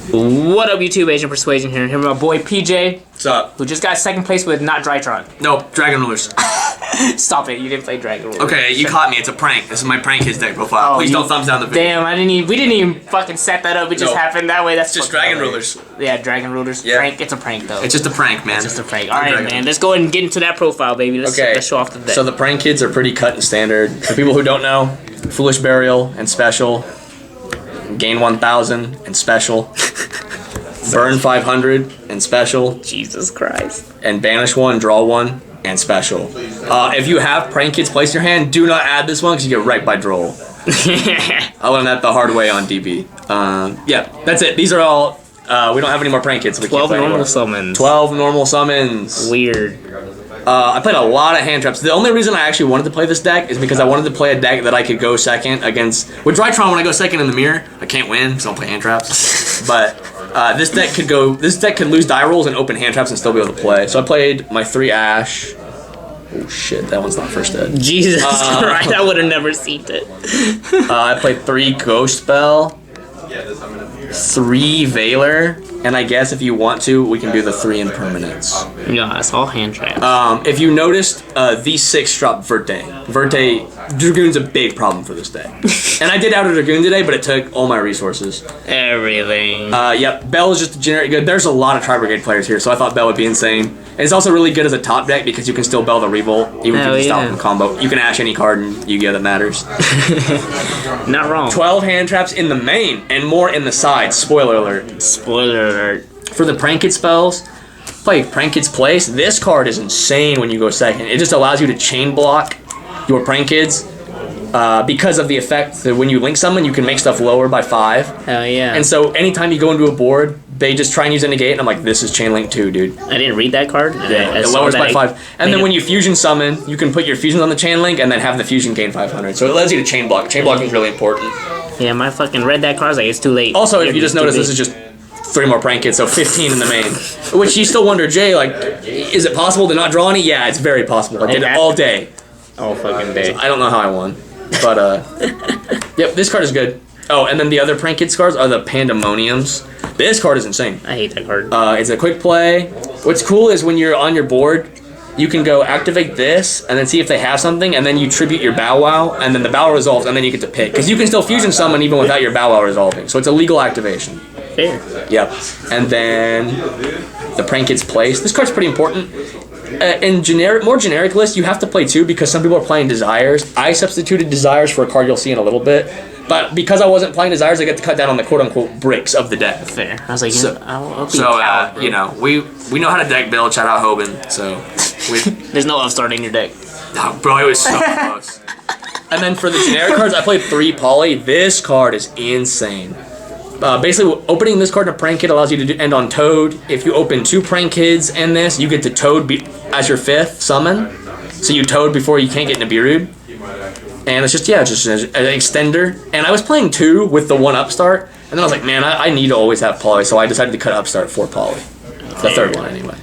What up, YouTube? Asian Persuasion here. Here with my boy PJ. What's up? Who just got second place with not Drytron. Nope, Dragon Rulers. Stop it, you didn't play Dragon Rulers. Okay, you caught me. It's a prank. This is my prank his deck profile. Please don't thumbs down the video. Damn, we didn't even fucking set that up. It just happened that way. That's just Dragon Rulers. Yeah, Dragon Rulers. Yeah. Prank. It's a prank though. It's just a prank, man. It's just a prank. Alright, man. Let's go ahead and get into that profile, baby. Let's show off the deck. So the prank kids are pretty cut and standard. For people who don't know, Foolish Burial and Special. Gain 1,000 and Special. Burn 500 and Special. Jesus Christ. And Banish 1, Draw 1 and Special. If you have prank kids placed in your hand, do not add this one because you get right by Droll. I learned that the hard way on DB. Yeah, that's it. These are all. We don't have any more prank kids. So we 12 can't play normal anymore. summons. 12 normal summons. Weird. I played a lot of hand traps. The only reason I actually wanted to play this deck is because I wanted to play a deck that I could go second against. With Drytron, when I go second in the mirror, I can't win, so I don't play hand traps. But this deck could go. This deck could lose die rolls and open hand traps and still be able to play. So I played my 3 Ash. Oh shit, that one's not first dead. Jesus Christ, I would have never seen it. I played 3 Ghost Spell. 3 Veiler, and I guess if you want to, we can do the 3 Impermanence. Yeah, it's all hand traps. If you noticed, these 6 dropped Verte. Verte, Dragoon's a big problem for this deck. And I did out a Dragoon today, but it took all my resources. Everything. Yep, Bell is just a generic good. There's a lot of Tri-Brigade players here, so I thought Bell would be insane. And it's also really good as a top deck because you can still Bell the Revolt, even if you can stop from combo. You can Ash any card in Yu-Gi-Oh! That matters. Not wrong. 12 hand traps in the main, and more in the side. Spoiler alert. Spoiler alert. For the Prank Kid spells, play Prank Kid's Place. This card is insane when you go second. It just allows you to chain block your Prank Kids because of the effect that when you link summon, you can make stuff lower by 5. Hell yeah. And so anytime you go into a board, they just try and use a negate, and I'm like, this is chain link 2, dude. I didn't read that card. Yeah, it lowers by 5. And then when you fusion summon, you can put your fusions on the chain link and then have the fusion gain 500. So it allows you to chain block. Chain blocking is really important. Yeah, my fucking read that card. I was like, it's too late. Also, if you just notice, this is just 3 more Prank Kids, so 15 in the main. Which you still wonder, Jay, like, is it possible to not draw any? Yeah, it's very possible. I did it all day. All fucking day. I don't know how I won. But, yep, this card is good. Oh, and then the other Prank Kids cards are the Pandemoniums. This card is insane. I hate that card. It's a quick play. What's cool is when you're on your board, you can go activate this and then see if they have something, and then you tribute your Bow Wow, and then the Bow Wow resolves, and then you get to pick. Because you can still fusion summon even without your Bow Wow resolving. So it's a legal activation. Fair. Yep. And then the Prank Kid's Place. This card's pretty important. In more generic lists, you have to play 2 because some people are playing Desires. I substituted Desires for a card you'll see in a little bit. But because I wasn't playing Desires, I get to cut down on the quote-unquote bricks of the deck. Fair. I was like, I'll be you know, we know how to deck build. Shout out Hoban. So there's no upstart in your deck. Oh, bro, it was so close. And then for the generic cards, I played 3 Poly. This card is insane. Basically, opening this card in a Prank Kid allows you to end on Toad. If you open 2 Prank Kids and this, you get to Toad as your 5th summon. So you Toad before you can't get Nibiru'd. And it's just an extender. And I was playing 2 with the 1 upstart. And then I was like, man, I need to always have Poly. So I decided to cut upstart for Poly. The 3rd one, anyway.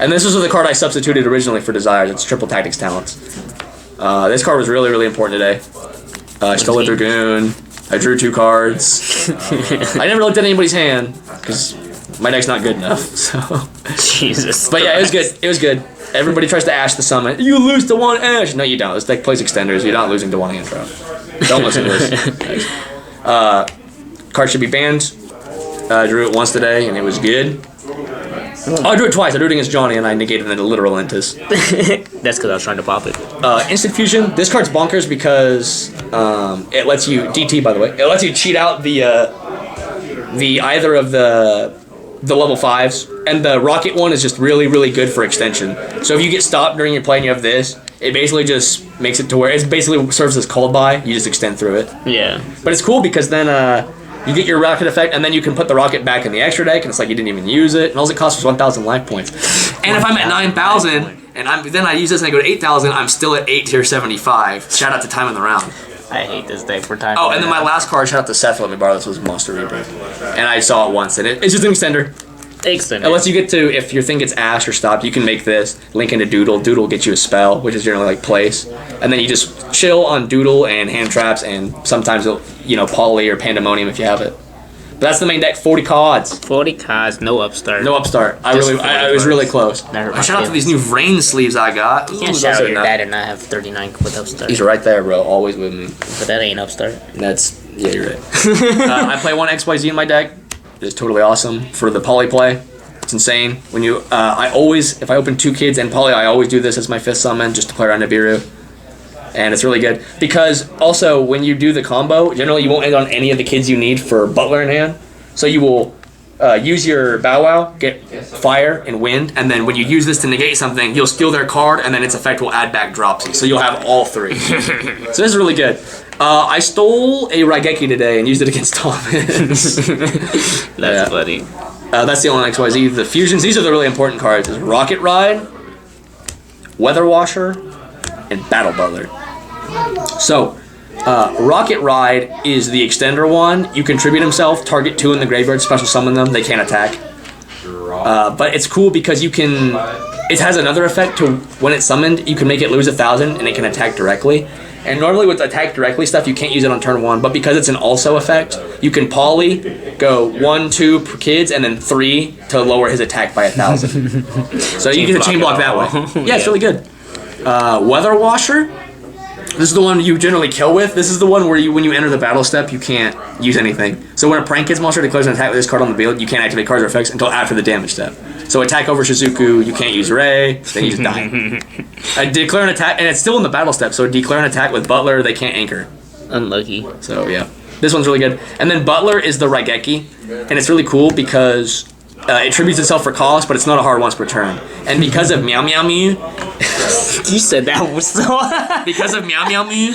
And this was the card I substituted originally for Desires. It's Triple Tactics Talents. This card was really, really important today. I stole a Dragoon. I drew 2 cards. I never looked at anybody's hand because my deck's not good enough. So. Jesus. But yeah, it was good. It was good. Everybody tries to Ash the summon. You lose to 1 Ash. No, you don't. This deck plays extenders. You're not losing to 1 hand trap. Don't listen to this. Card should be banned. I drew it once today and it was good. Oh, I drew it twice. I drew it against Johnny and I negated the literal Intis. That's because I was trying to pop it. Instant Fusion. This card's bonkers because it lets you DT. By the way, it lets you cheat out the either of the level 5s, and the Rocket one is just really, really good for extension. So if you get stopped during your play and you have this, it basically just makes it to where it basically serves as called by. You just extend through it. Yeah. But it's cool because then you get your Rocket effect, and then you can put the Rocket back in the extra deck, and it's like you didn't even use it, and all it costs was 1,000 life points. And if I'm at 9,000, and then I use this and I go to 8,000, I'm still at 8 tier 75. Shout out to Time in the Round. I hate this deck for time. Oh, and then my last card, shout out to Seth, let me borrow this, was Monster Reaper. And I saw it once, and it's just an extender. Unless you get to, if your thing gets Ash or stopped, you can make this, link into Doodle. Doodle will get you a spell, which is generally like place. And then you just chill on Doodle and hand traps, and sometimes, Poly or Pandemonium if you have it. But that's the main deck. 40 cards. 40 cards, no upstart. No upstart. I was really close. Shout out to these new rain sleeves I got. You can't shout out your dad and not have 39 with upstart. He's right there, bro. Always with me. But that ain't upstart. Yeah, you're right. I play one XYZ in my deck. It's totally awesome for the poly play. It's insane. When you, if I open 2 kids and poly, I always do this as my 5th summon just to play around Nibiru. And it's really good because also when you do the combo, generally you won't end on any of the kids you need for Butler in hand. So you will use your Bow Wow, get Fire and Wind, and then when you use this to negate something, you'll steal their card, and then its effect will add back Dropsy. So you'll have all 3. So this is really good. I stole a Raigeki today and used it against Thomas. That's funny. That's the only XYZ. The fusions, these are the really important cards. Is Rocket Ride, Weather Washer, and Battle Butler. So, Rocket Ride is the extender one. You contribute himself, target 2 in the graveyard, special summon them, they can't attack. But it's cool because you can, it has another effect to when it's summoned, you can make it lose 1,000 and it can attack directly. And normally with attack directly stuff, you can't use it on turn 1, but because it's an also effect, you can poly, go 1, 2 per kids, and then 3 to lower his attack by 1,000. So you get a chain block that way. Yeah, it's really good. Weather Washer. This is the one you generally kill with. This is the one where when you enter the battle step, you can't use anything. So when a Prank Kids monster declares an attack with this card on the field, you can't activate cards or effects until after the damage step. So attack over Shizuku, you can't use Ray, then you just die. Declare an attack, and it's still in the battle step, so declare an attack with Butler, they can't anchor. Unlucky. So yeah, this one's really good. And then Butler is the Raigeki, and it's really cool because it tributes itself for cost, but it's not a hard once per turn. And because of Meow Meow Mew, you said that was so. Because of Meow Meow Mew,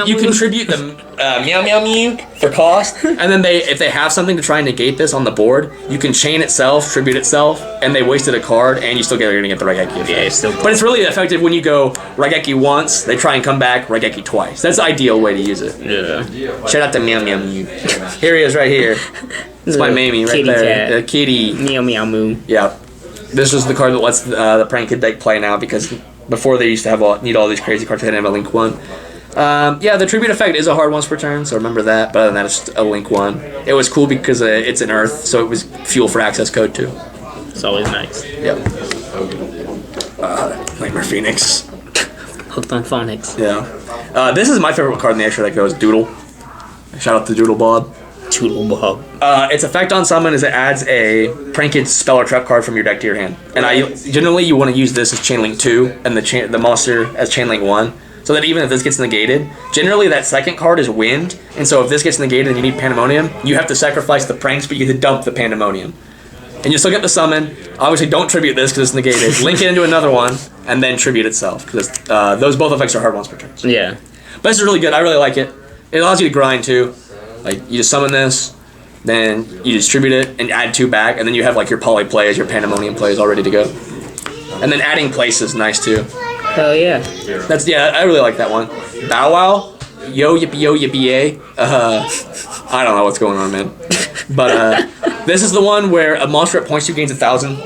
you contribute the Meow Meow Mew for cost, and then if they have something to try and negate this on the board, you can chain itself, tribute itself, and they wasted a card, and you still are gonna get the Raigeki effect. Yeah, still. But it's really effective when you go Raigeki once, they try and come back, Raigeki twice. That's the ideal way to use it. Yeah. Shout out to Meow Meow Mew. Here he is, right here. It's my Mamie right there. Cat. The kitty. Meow Meow Moo. Yeah. This is the card that lets the Prank Kid deck play now because before they used to have need all these crazy cards to hit a Link 1. Yeah, the Tribute effect is a hard once per turn, so remember that. But other than that, it's a Link 1. It was cool because it's an Earth, so it was fuel for access code too. It's always nice. Yep. Nightmare Phoenix. Hooked on phonics. Yeah. This is my favorite card in the extra deck though, is Doodle. Shout out to Doodle Bob. Doodle Bob. Its effect on summon is it adds a Pranked spell or trap card from your deck to your hand. And generally you want to use this as Chainlink 2 and the monster as Chainlink 1. So that even if this gets negated, generally that second card is Wind. And so if this gets negated and you need Pandemonium, you have to sacrifice the Pranks, but you get to dump the Pandemonium. And you still get the summon. Obviously don't tribute this because it's negated. Link it into another one and then tribute itself. Because those both effects are hard ones per turn. Yeah. But this is really good. I really like it. It allows you to grind too. Like, you just summon this, then you distribute it and add 2 back, and then you have like your poly plays, your Pandemonium plays all ready to go. And then adding place is nice too. Hell yeah. I really like that one. Bow Wow, yo yippee yay. I don't know what's going on, man. But this is the one where a monster at points 2 gains 1,000.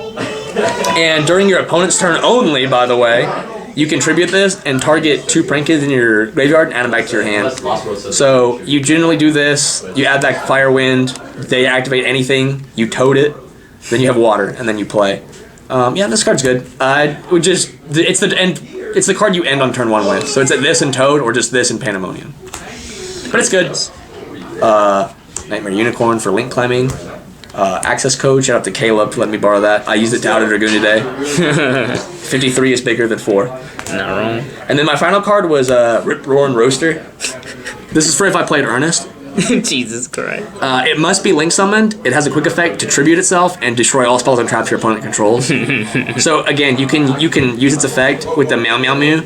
And during your opponent's turn only, by the way, you contribute this and target 2 Prank Kids in your graveyard and add them back to your hand. So you generally do this, you add back Fire Wind, they activate anything, you toad it, then you have Water, and then you play. Yeah, this card's good. It's the card you end on turn 1 with. So it's at this and Toad, or just this and Pandemonium. But it's good. Nightmare Unicorn for link climbing. Access code, shout out to Caleb for letting me borrow that. I used it to Outer Dragoon today. 53 is bigger than 4. Not wrong. And then my final card was Rip Roaring Roaster. This is for if I played Ernest. Jesus Christ. It must be link summoned. It has a quick effect to tribute itself and destroy all spells and traps your opponent controls. So again, you can use its effect with the Meow Meow Mew.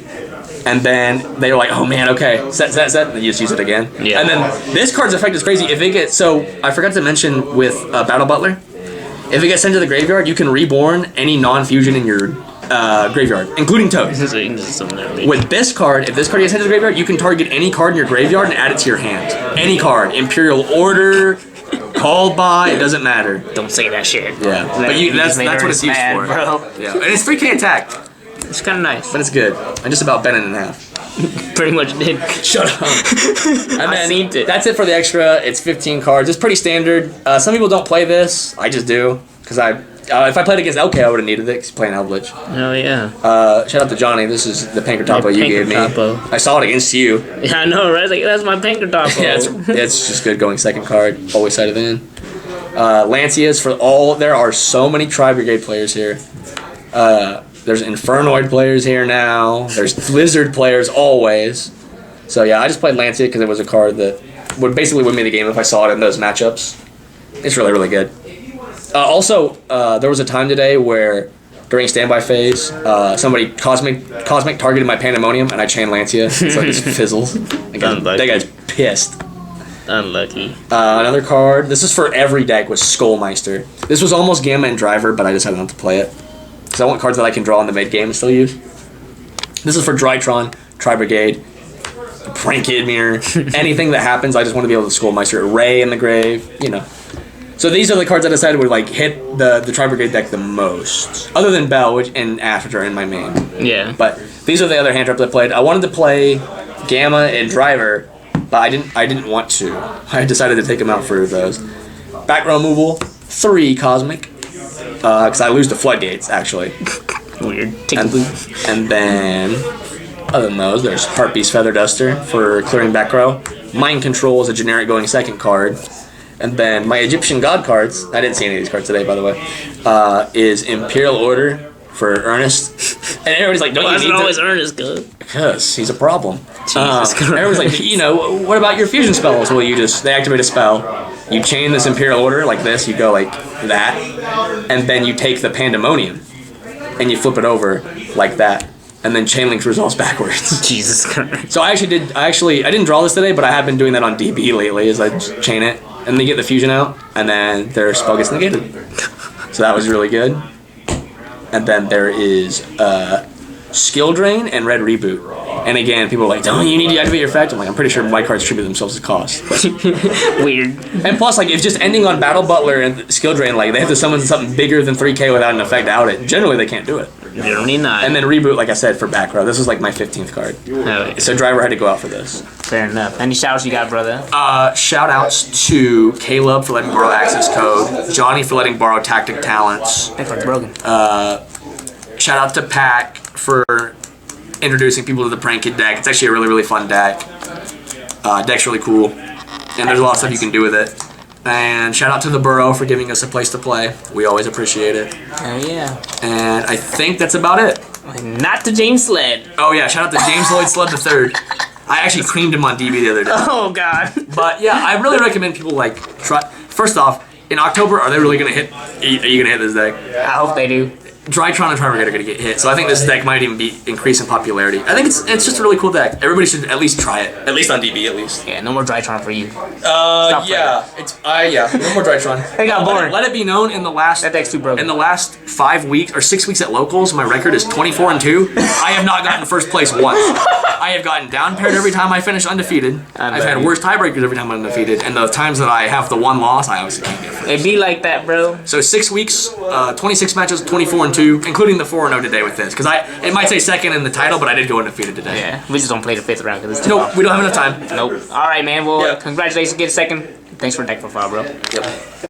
And then they're like, oh man, okay, set, and you just use it again. Yeah. And then this card's effect is crazy. If it gets, so I forgot to mention with Battle Butler, if it gets sent to the graveyard, you can reborn any non-fusion in your graveyard, including Toad. With this card, if this card gets sent to the graveyard, you can target any card in your graveyard and add it to your hand. Any card. Imperial Order, Called By, it doesn't matter. Don't say that shit. Yeah. But that's what it's used for. Bro. Yeah. And it's 3k attack. It's kind of nice. But it's good. I just about bent it in half. Pretty much did. Shut up. And then that's it for the extra. It's 15 cards. It's pretty standard. Some people don't play this. I just do. Because if I played against LK, I would have needed it. Because playing Eldritch. Oh, yeah. Shout out to Johnny. This is the Pankratopo you gave me. I saw it against you. Yeah, I know, right? Like, that's my Pankratopo. Yeah, it's just good going second card. Always sided in. Lancias for all. There are so many Tri-Brigade players here. There's Infernoid players here now. There's Blizzard players always. So yeah, I just played Lancia because it was a card that would basically win me the game if I saw it in those matchups. It's really, really good. Also, there was a time today where during standby phase, somebody cosmic targeted my Pandemonium and I chained Lancia, so it just fizzles. That guy's pissed. Unlucky. Another card. This is for every deck was Skullmeister. This was almost Gamma and Driver, but I decided not to play it. Because I want cards that I can draw in the mid-game and still use. This is for Drytron, Tri-Brigade, Prank Kid Mirror, anything that happens, I just want to be able to Skullmeister. Ray in the grave, you know. So these are the cards I decided would like hit the Tri-Brigade deck the most. Other than Bell and Ash, which are in my main. Yeah. But these are the other hand traps I played. I wanted to play Gamma and Driver, but I didn't want to. I decided to take them out for those. Back row removal, 3 Cosmic. Because I lose to Floodgates, actually. Weird. And then, other than those, there's Heartbeast Feather Duster for clearing back row. Mind Control is a generic going second card. And then my Egyptian God cards, I didn't see any of these cards today, by the way, is Imperial Order for Ernest. And everybody's like, don't you need to... always Ernest good? Because he's a problem. Jesus Christ. Everyone's like, you know, what about your fusion spells? Well, they activate a spell, you chain this Imperial Order like this, you go like that, and then you take the Pandemonium, and you flip it over like that, and then chain links resolves backwards. Jesus Christ. So I didn't draw this today, but I have been doing that on DB lately, is I just chain it, and they get the fusion out, and then their spell gets negated. So that was really good. And then there is Skill Drain and Red Reboot. And again, people are like, don't you need to activate your effect? I'm like, I'm pretty sure my cards tribute themselves as cost. Weird. And plus, like, if just ending on Battle Butler and Skill Drain, like, they have to summon something bigger than 3k without an effect out it. Generally, they can't do it. Generally not. And then Reboot, like I said, for back row. This was like my 15th card. Oh, so Driver had to go out for this. Fair enough. Any shoutouts you got, brother? Shout outs to Caleb for letting me borrow access code. Johnny for letting borrow tactic talents. Thanks for broken. Shout out to Pack for introducing people to the Prank Kid deck. It's actually a really, really fun deck. Deck's really cool. And there's a lot of stuff you can do with it. And shout out to the Burrow for giving us a place to play. We always appreciate it. Oh, yeah. And I think that's about it. Not to James Sled. Oh, yeah. Shout out to James Lloyd Sled III. I actually creamed him on DB the other day. Oh, God. But, yeah, I really recommend people, like, try. First off, in October, are they really going to hit? Are you going to hit this deck? I hope they do. Drytron and Tri-Brigade are going to get hit, so I think this deck might even be increase in popularity. I think it's just a really cool deck. Everybody should at least try it, at least on DB, at least. Yeah, no more Drytron for you. Yeah, no more Drytron. I got bored. Let it be known in the last that deck's too broken. In the last 5 weeks or 6 weeks at locals, my record is 24-2. I have not gotten first place once. I have gotten down paired every time I finish undefeated. I've had worse tiebreakers every time I'm undefeated, and the times that I have the one loss, I obviously can't get first. It be like that, bro. So 6 weeks, 26 matches, 24-2, including the 4-0 today with this, because it might say second in the title, but I did go undefeated today. Yeah, we just don't play the 5th round because it's too Nope, long. we don't have enough time. Nope. All right, man. Well, Yep. Congratulations, get a second. Thanks for the deck profile, bro. Yep.